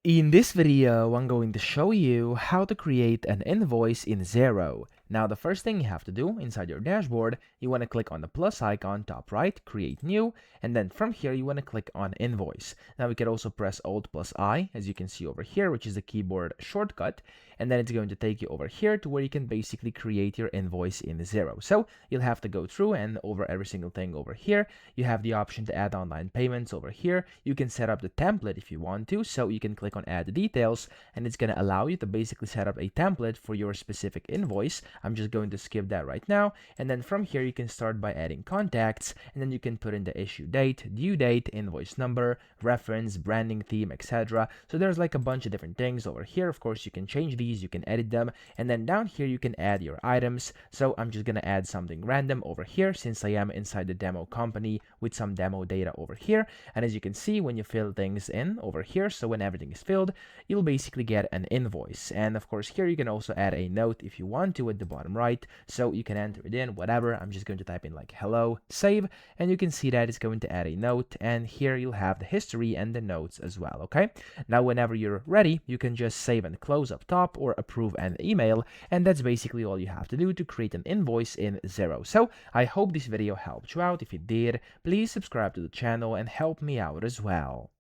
In this video, I'm going to show you how to create an invoice in Xero. Now, the first thing you have to do inside your dashboard, you want to click on the plus icon top right, create new, and then from here, you want to click on invoice. Now, we can also press Alt plus I, as you can see over here, which is the keyboard shortcut, and then it's going to take you over here to where you can basically create your invoice in Xero. So you'll have to go through and over every single thing over here. You have the option to add online payments over here. You can set up the template if you want to, so you can click on add details, and it's going to allow you to basically set up a template for your specific invoice. I'm just going to skip that right now, and then from here you can start by adding contacts, and then you can put in the issue date, due date, invoice number, reference, branding theme, etc. So there's like a bunch of different things over here. Of course, you can change these, you can edit them, and then down here you can add your items. So I'm just gonna add something random over here since I am inside the demo company with some demo data over here. And as you can see, when you fill things in over here, so when everything is filled, you'll basically get an invoice. And of course, here you can also add a note if you want to at the bottom right, so you can enter it in, whatever. I'm just going to type in like hello, save, and you can see that it's going to add a note, and here you'll have the history and the notes as well. Okay, now whenever you're ready, you can just save and close up top or approve an email, and that's basically all you have to do to create an invoice in Xero. So I hope this video helped you out. If it did, please subscribe to the channel and help me out as well.